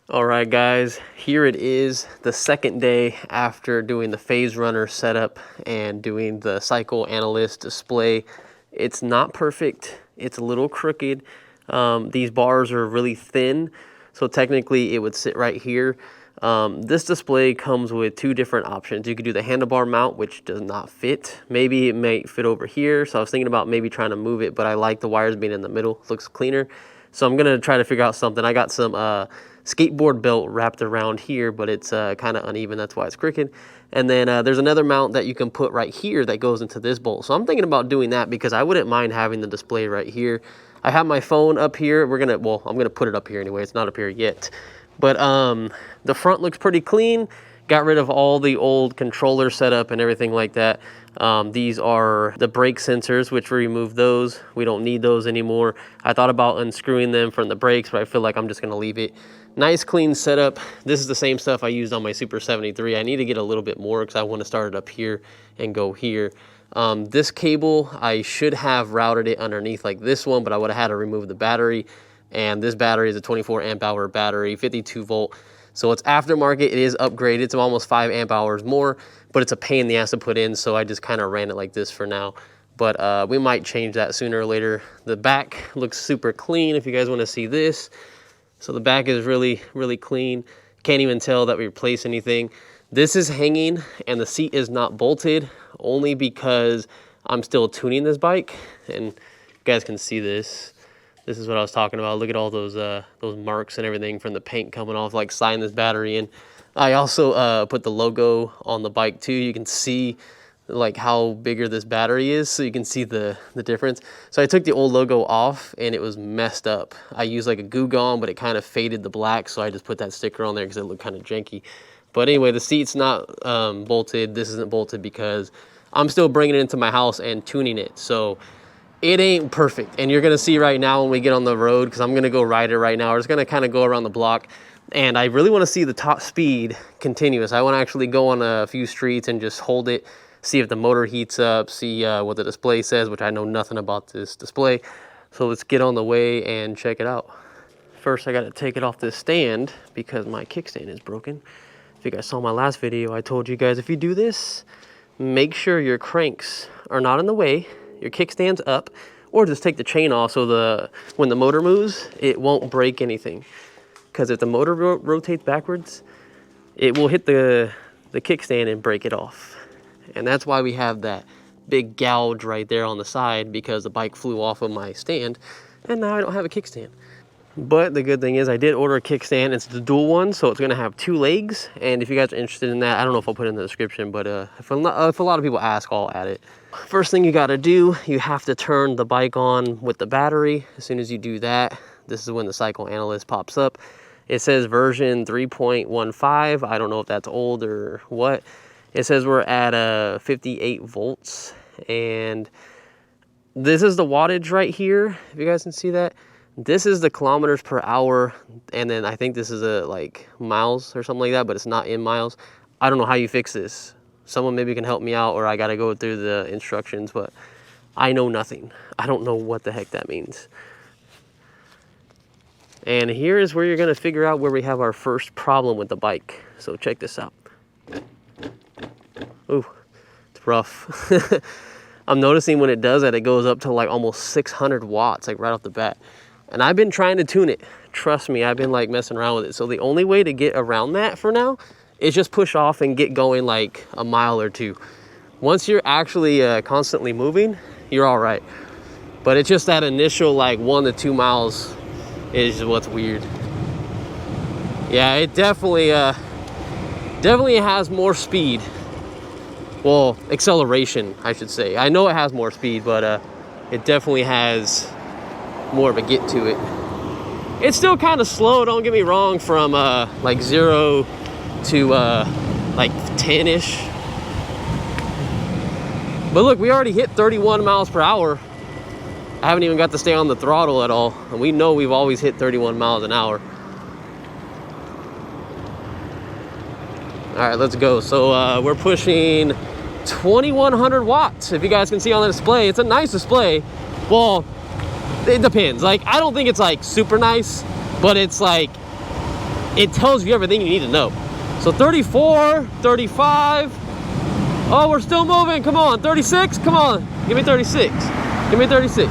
All right, guys, here it is, the second day after doing the Phaserunner setup and doing the cycle analyst display. It's not perfect. It's a little crooked. These bars are really thin, so technically it would sit right here. This display comes with two different options. You could do the handlebar mount, which does not fit. Maybe it may fit over here, so I was thinking about maybe trying to move it, but I like the wires being in the middle. It looks cleaner. So I'm gonna try to figure out something. I got some skateboard belt wrapped around here, but it's kind of uneven. That's why it's crooked. And then there's another mount that you can put right here that goes into this bolt. So I'm thinking about doing that because I wouldn't mind having the display right here. I have my phone up here. I'm gonna put it up here anyway. It's not up here yet. But the front looks pretty clean. Got rid of all the old controller setup and everything like that. These are the brake sensors, which we removed those. We don't need those anymore. I thought about unscrewing them from the brakes, but I feel like I'm just gonna leave it. Nice clean setup. This is the same stuff I used on my Super 73. I need to get a little bit more because I want to start it up here and go here. This cable, I should have routed it underneath like this one, but I would have had to remove the battery. And this battery is a 24 amp hour battery, 52 volt. So it's aftermarket, it is upgraded. It's almost 5 amp hours more, but it's a pain in the ass to put in. So I just kind of ran it like this for now. But we might change that sooner or later. The back looks super clean if you guys want to see this. So the back is really, really clean. Can't even tell that we replaced anything. This is hanging and the seat is not bolted only because I'm still tuning this bike. And you guys can see this. This is what I was talking about. Look at all those marks and everything from the paint coming off, like sliding this battery in. I also put the logo on the bike too. You can see like how bigger this battery is, so you can see the difference. So I took the old logo off and it was messed up. I used like a Goo Gone, but it kind of faded the black, so I just put that sticker on there because it looked kind of janky. But anyway, the seat's not bolted. This isn't bolted because I'm still bringing it into my house and tuning it. So it ain't perfect. And you're gonna see right now when we get on the road, because I'm gonna go ride it right now. We're just gonna kind of go around the block. And I really wanna see the top speed continuous. I wanna actually go on a few streets and just hold it, see if the motor heats up, see what the display says, which I know nothing about this display. So let's get on the way and check it out. First, I gotta take it off this stand because my kickstand is broken. If you guys saw my last video, I told you guys if you do this, make sure your cranks are not in the way, your kickstand's up, or just take the chain off so when the motor moves, it won't break anything. Because if the motor rotates backwards, it will hit the kickstand and break it off. And that's why we have that big gouge right there on the side, because the bike flew off of my stand and now I don't have a kickstand. But the good thing is I did order a kickstand. It's the dual one, so it's gonna have 2 legs. And if you guys are interested in that, I don't know if I'll put it in the description, but if a lot of people ask, I'll add it. First thing you gotta do, you have to turn the bike on with the battery. As soon as you do that, this is when the cycle analyst pops up. It says version 3.15. I don't know if that's old or what. It says we're at 58 volts. And this is the wattage right here, if you guys can see that. This is the kilometers per hour, and then I think this is like miles or something like that, but it's not in miles. I don't know how you fix this. Someone maybe can help me out, or I gotta go through the instructions, but I know nothing. I don't know what the heck that means. And here is where you're gonna figure out where we have our first problem with the bike. So check this out. Ooh, it's rough. I'm noticing when it does that, it goes up to like almost 600 watts, like right off the bat. And I've been trying to tune it. Trust me, I've been like messing around with it. So the only way to get around that for now is just push off and get going like a mile or 2. Once you're actually constantly moving, you're all right. But it's just that initial like 1 to 2 miles is what's weird. Yeah, it definitely has more speed. Well, acceleration, I should say. I know it has more speed, but it definitely has more of a get to it. It's still kind of slow, don't get me wrong, from like 0 to like 10-ish. But look, we already hit 31 miles per hour. I haven't even got to stay on the throttle at all. And we know we've always hit 31 miles an hour. All right, let's go. So we're pushing 2100 watts. If you guys can see on the display, it's a nice display. Well, it depends. Like, I don't think it's like super nice, but it's like it tells you everything you need to know. So 34, 35. Oh, we're still moving. Come on, 36. Come on, give me 36. Give me 36.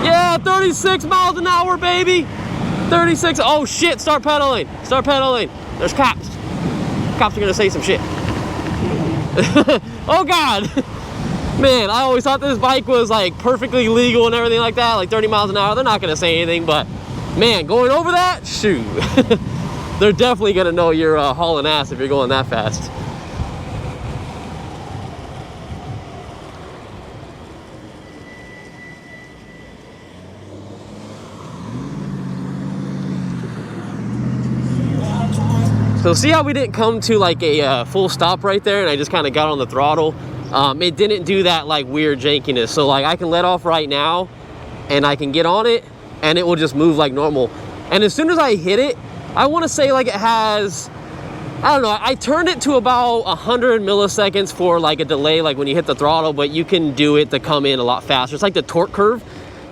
Yeah, 36 miles an hour, baby. 36. Oh shit! Start pedaling. Start pedaling. There's cops. Cops are gonna say some shit. Oh God. Man, I always thought this bike was like perfectly legal and everything like that, like 30 miles an hour. They're not gonna say anything, but man, going over that, shoot. They're definitely gonna know you're hauling ass if you're going that fast. So see how we didn't come to like a full stop right there and I just kind of got on the throttle? It didn't do that like weird jankiness. So like I can let off right now and I can get on it and it will just move like normal. And as soon as I hit it, I want to say like it has, I don't know, I turned it to about 100 milliseconds for like a delay, like when you hit the throttle, but you can do it to come in a lot faster. It's like the torque curve.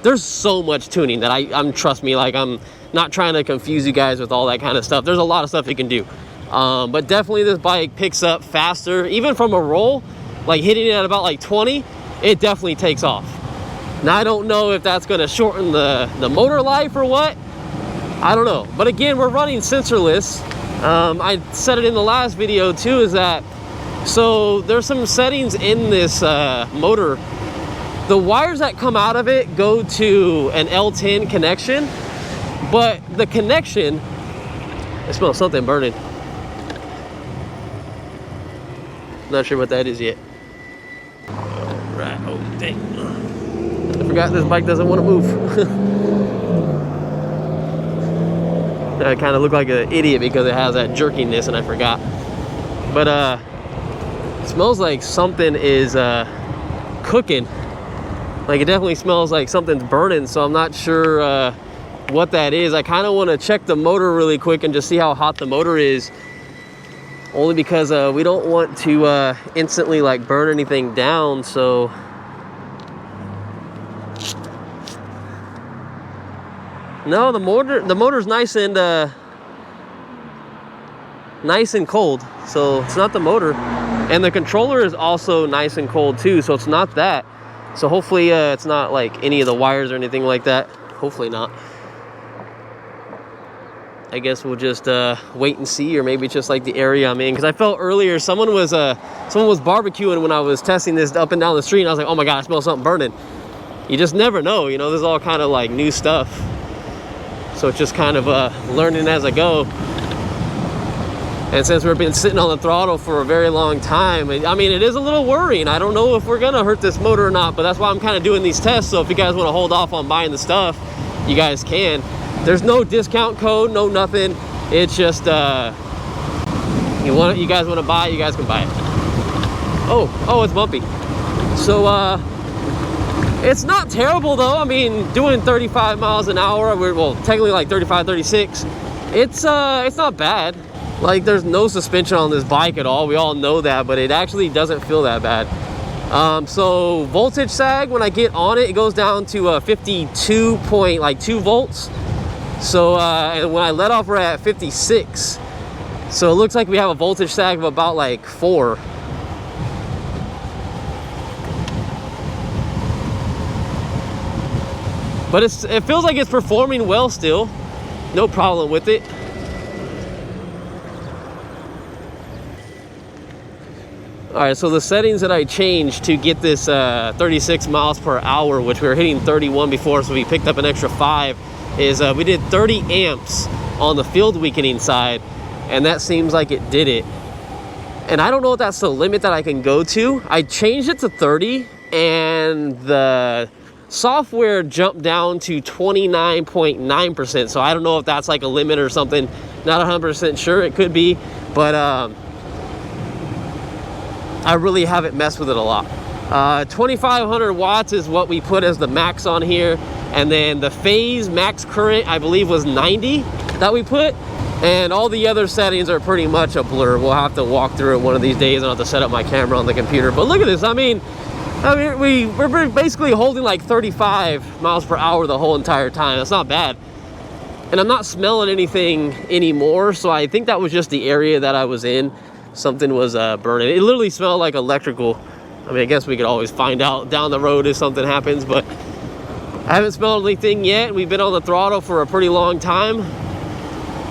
There's so much tuning that I'm trust me, like I'm not trying to confuse you guys with all that kind of stuff. There's a lot of stuff you can do. But definitely this bike picks up faster, even from a roll, like hitting it at about like 20, it definitely takes off. Now I don't know if that's gonna shorten the motor life or what, I don't know. But again, we're running sensorless. I said it in the last video too, is that, so there's some settings in this motor. The wires that come out of it go to an L10 connection, but the connection, I smell something burning. Not sure what that is yet. Alright, oh dang. I forgot this bike doesn't want to move. I kind of look like an idiot because it has that jerkiness and I forgot. But it smells like something is cooking. Like it definitely smells like something's burning, so I'm not sure what that is. I kind of want to check the motor really quick and just see how hot the motor is. Only because we don't want to instantly like burn anything down, so. No, the motor's nice and cold, so it's not the motor. And the controller is also nice and cold too, so it's not that. So hopefully it's not like any of the wires or anything like that. Hopefully not. I guess we'll just wait and see, or maybe it's just like the area I'm in. Because I felt earlier someone was barbecuing when I was testing this up and down the street, and I was like, oh my God, I smell something burning. You just never know, you know, this is all kind of like new stuff. So it's just kind of learning as I go. And since we've been sitting on the throttle for a very long time, I mean, it is a little worrying. I don't know if we're gonna hurt this motor or not, but that's why I'm kind of doing these tests. So if you guys want to hold off on buying the stuff, you guys can. There's no discount code, no nothing. It's just you guys want to buy it, you guys can buy it. Oh, it's bumpy. So it's not terrible though. I mean, doing 35 miles an hour, well, technically like 35, 36. It's not bad. Like there's no suspension on this bike at all. We all know that, but it actually doesn't feel that bad. So voltage sag, when I get on it, it goes down to 52.2 volts. So and when I let off, we're at 56. So it looks like we have a voltage sag of about like 4. But it feels like it's performing well still. No problem with it. All right, so the settings that I changed to get this 36 miles per hour, which we were hitting 31 before, so we picked up an extra 5, is we did 30 amps on the field weakening side, and that seems like it did it. And I don't know if that's the limit that I can go to. I changed it to 30, and the software jumped down to 29.9%, so I don't know if that's like a limit or something. Not 100% sure, it could be, but I really haven't messed with it a lot. 2,500 watts is what we put as the max on here, and then the phase max current I believe was 90 that we put, and all the other settings are pretty much a blur. We'll have to walk through it one of these days. I'll have to set up my camera on the computer. But look at this. I mean we're basically holding like 35 miles per hour the whole entire time. That's not bad. And I'm not smelling anything anymore, so I think that was just the area that I was in. Something was burning. It literally smelled like electrical. I mean, I guess we could always find out down the road if something happens, but I haven't smelled anything yet. We've been on the throttle for a pretty long time.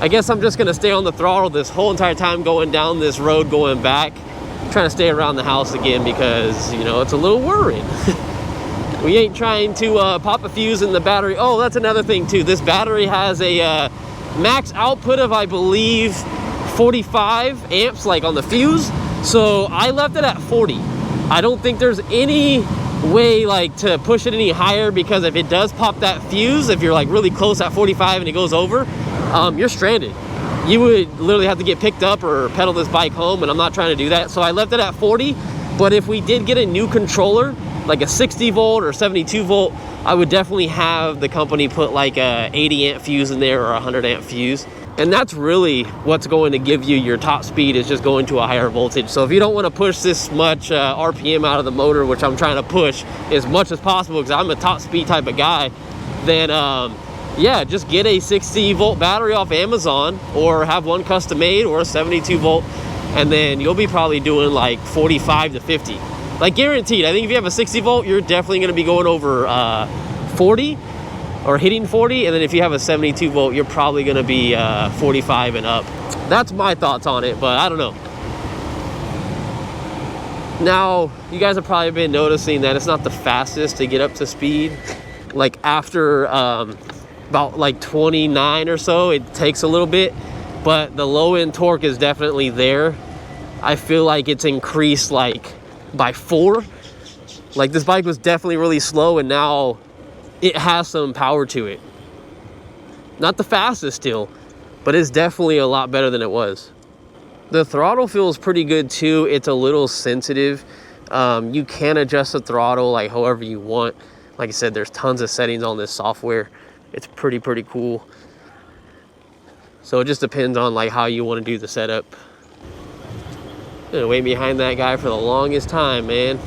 I guess I'm just gonna stay on the throttle this whole entire time going down this road, going back, trying to stay around the house again because, you know, it's a little worrying. We ain't trying to pop a fuse in the battery. Oh, that's another thing too. This battery has a max output of, I believe, 45 amps, like on the fuse. So I left it at 40. I don't think there's any way like to push it any higher, because if it does pop that fuse, if you're like really close at 45 and it goes over, you're stranded. You would literally have to get picked up or pedal this bike home, and I'm not trying to do that. So I left it at 40. But if we did get a new controller, like a 60 volt or 72 volt, I would definitely have the company put like a 80 amp fuse in there or a 100 amp fuse. And that's really what's going to give you your top speed, is just going to a higher voltage. So if you don't want to push this much RPM out of the motor, which I'm trying to push as much as possible because I'm a top speed type of guy, then yeah, just get a 60 volt battery off Amazon, or have one custom made, or a 72 volt, and then you'll be probably doing like 45 to 50. Like guaranteed. I think if you have a 60 volt, you're definitely going to be going over 40 or hitting 40. And then if you have a 72 volt, you're probably going to be 45 and up. That's my thoughts on it, but I don't know. Now, you guys have probably been noticing that it's not the fastest to get up to speed. Like after about like 29 or so, it takes a little bit, but the low end torque is definitely there. I feel like it's increased like by 4. Like this bike was definitely really slow, and now it has some power to it. Not the fastest still, but it's definitely a lot better than it was. The throttle feels pretty good too. It's a little sensitive. You can adjust the throttle like however you want. Like I said, there's tons of settings on this software. It's pretty cool. So it just depends on like how you want to do the setup. I'm gonna wait behind that guy for the longest time, man.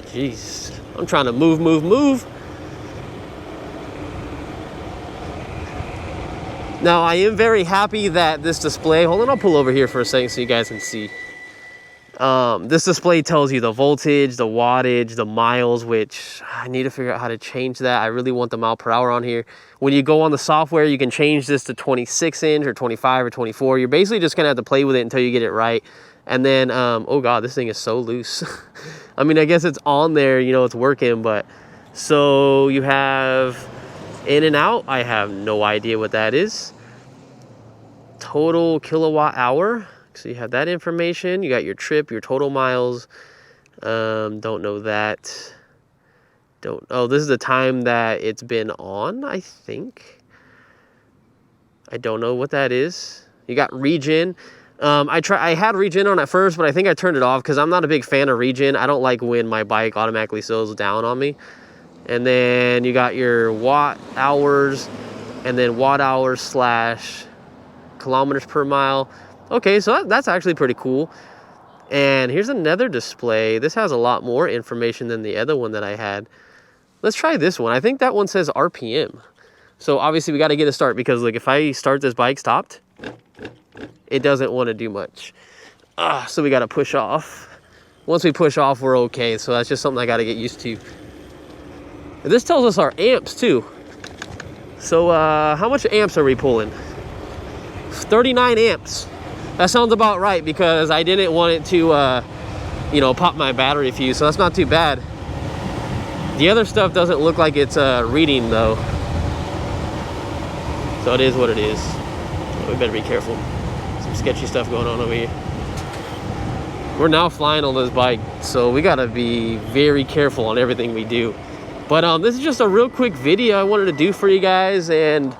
Jeez, I'm trying to move. Now I am very happy that this display, hold on, I'll pull over here for a second so you guys can see. This display tells you the voltage, the wattage, the miles, which I need to figure out how to change that. I really want the mile per hour on here. When you go on the software, you can change this to 26 inch or 25 or 24. You're basically just gonna have to play with it until you get it right. And then, oh God, this thing is so loose. I mean, I guess it's on there, you know, it's working, but so you have in and out. I have no idea what that is. Total kilowatt hour. So you have that information. You got your trip, your total miles. Don't know that. Oh, this is the time that it's been on, I think. I don't know what that is. You got regen. I had regen on at first, but I think I turned it off because I'm not a big fan of regen. I don't like when my bike automatically slows down on me. And then you got your watt hours, and then watt hours / kilometers per mile. Okay, so that's actually pretty cool. And here's another display. This has a lot more information than the other one that I had. Let's try this one. I think that one says RPM. So obviously we got to get a start, because like if I start this bike stopped, it doesn't want to do much. So we got to push off. Once we push off, we're okay. So that's just something I got to get used to. And this tells us our amps too. So how much amps are we pulling? 39 amps. That sounds about right, because I didn't want it to, you know, pop my battery fuse. So that's not too bad. The other stuff doesn't look like it's reading though. So it is what it is. We better be careful. Some sketchy stuff going on over here. We're now flying on this bike, so we gotta be very careful on everything we do. But this is just a real quick video I wanted to do for you guys, and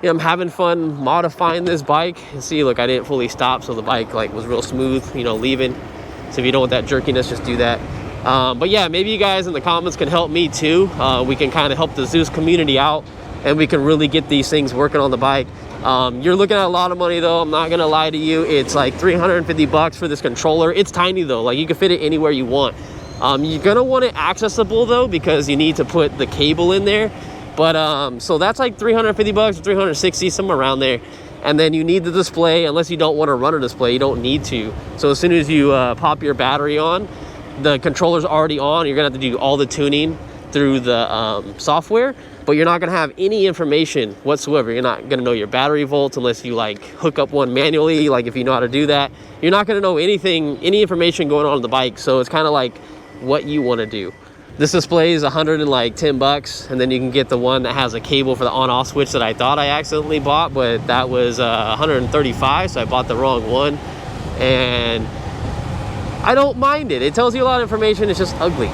yeah, I'm having fun modifying this bike. And see, look, I didn't fully stop, so the bike like was real smooth, you know, leaving. So if you don't want that jerkiness, just do that. But yeah, maybe you guys in the comments can help me too. We can kind of help the ZOOZ community out, and we can really get these things working on the bike. You're looking at a lot of money though. I'm not gonna lie to you. It's like 350 bucks for this controller. It's tiny though. Like you can fit it anywhere you want. You're gonna want it accessible though, because you need to put the cable in there. But so that's like 350 bucks or 360, somewhere around there. And then you need the display. Unless you don't want to run a display, you don't need to. So as soon as you pop your battery on, the controller's already on. You're gonna have to do all the tuning through the software, but you're not gonna have any information whatsoever. You're not gonna know your battery volts unless you like hook up one manually. Like if you know how to do that, you're not gonna know anything, any information going on the bike. So it's kind of like what you want to do. This display is 110 bucks, and then you can get the one that has a cable for the on-off switch that I thought I accidentally bought, but that was 135, so I bought the wrong one. And I don't mind it. It tells you a lot of information. It's just ugly.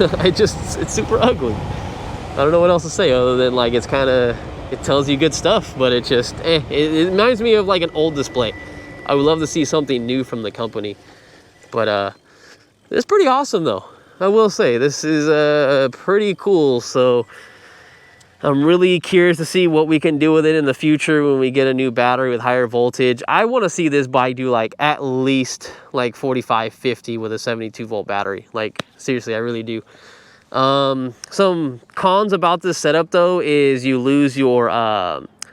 It's super ugly. I don't know what else to say other than like it tells you good stuff, but it just it reminds me of like an old display. I would love to see something new from the company, but it's pretty awesome though. I will say this is pretty cool. So I'm really curious to see what we can do with it in the future when we get a new battery with higher voltage. I want to see this bike do like at least like 45, 50 with a 72 volt battery. Like seriously, I really do. Some cons about this setup though is you lose your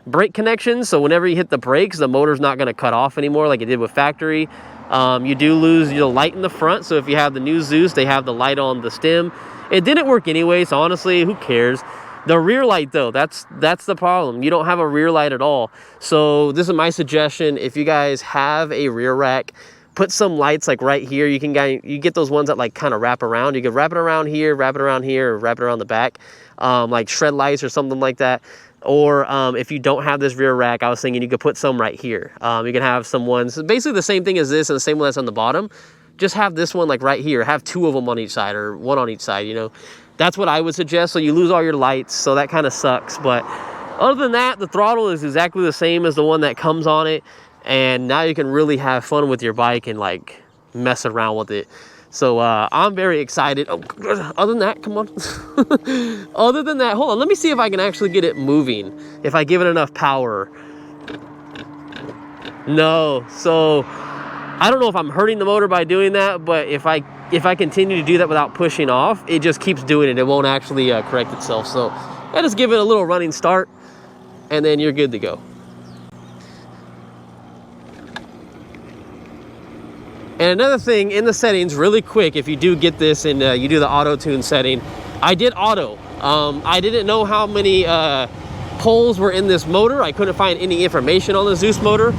brake connection. So whenever you hit the brakes, the motor's not going to cut off anymore like it did with factory. You do lose your light in the front. So if you have the new ZOOZ, they have the light on the stem. It didn't work anyway, so honestly, who cares? The rear light though, that's the problem. You don't have a rear light at all. So this is my suggestion. If you guys have a rear rack, put some lights like right here. You get those ones that like kind of wrap around. You can wrap it around here, wrap it around here, or wrap it around the back, like shred lights or something like that. Or if you don't have this rear rack, I was thinking you could put some right here. You can have some ones, basically the same thing as this and the same one that's on the bottom. Just have this one like right here. Have two of them on each side or one on each side, you know. That's what I would suggest. So you lose all your lights, so that kind of sucks. But other than that, the throttle is exactly the same as the one that comes on it. And now you can really have fun with your bike and like mess around with it. So I'm very excited. Oh, other than that, come on. Other than that, hold on. Let me see if I can actually get it moving. If I give it enough power. No. So I don't know if I'm hurting the motor by doing that, but if I continue to do that without pushing off, it just keeps doing it. It won't actually correct itself. So I just give it a little running start, and then you're good to go. And another thing in the settings, really quick, if you do get this and you do the auto tune setting, I did auto. I didn't know how many poles were in this motor. I couldn't find any information on the ZOOZ motor,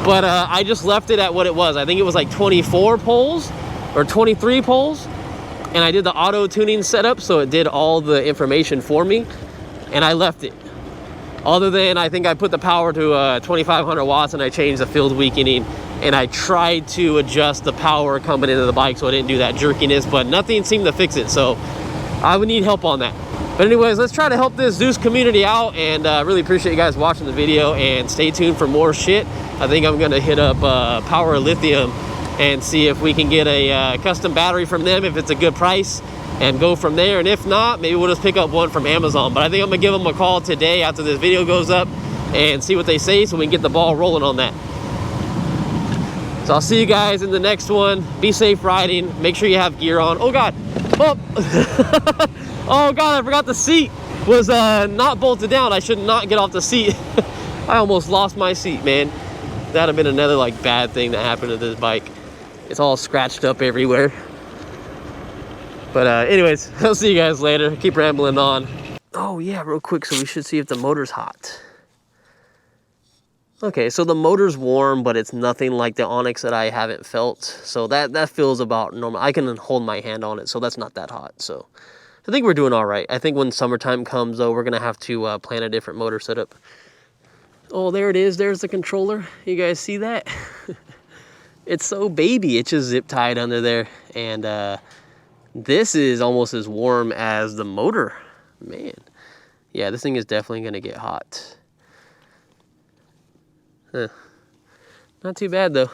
but I just left it at what it was. I think it was like 24 poles or 23 poles. And I did the auto tuning setup, so it did all the information for me, and I left it. Other than I think I put the power to 2500 watts and I changed the field weakening, and I tried to adjust the power coming into the bike so I didn't do that jerkiness, but nothing seemed to fix it. So I would need help on that. But anyways, let's try to help this ZOOZ community out, and really appreciate you guys watching the video, and stay tuned for more shit. I think I'm gonna hit up Power Lithium and see if we can get a custom battery from them if it's a good price, and go from there. And if not, maybe we'll just pick up one from Amazon. But I think I'm gonna give them a call today after this video goes up and see what they say, so we can get the ball rolling on that. So I'll see you guys in the next one. Be safe riding. Make sure you have gear on. Oh God. Oh, oh God, I forgot the seat was not bolted down. I should not get off the seat. I almost lost my seat, man. That'd have been another like bad thing that happened to this bike. It's all scratched up everywhere. But anyways, I'll see you guys later. Keep rambling on. Oh yeah, real quick, so we should see if the motor's hot. Okay, so the motor's warm, but it's nothing like the Onyx that I haven't felt. So that feels about normal. I can hold my hand on it, so that's not that hot. So I think we're doing all right. I think when summertime comes, though, we're gonna have to plan a different motor setup. Oh, there it is. There's the controller. You guys see that? It's so baby. It's just zip tied under there, and this is almost as warm as the motor. Man, yeah, this thing is definitely gonna get hot. Huh. Not too bad though.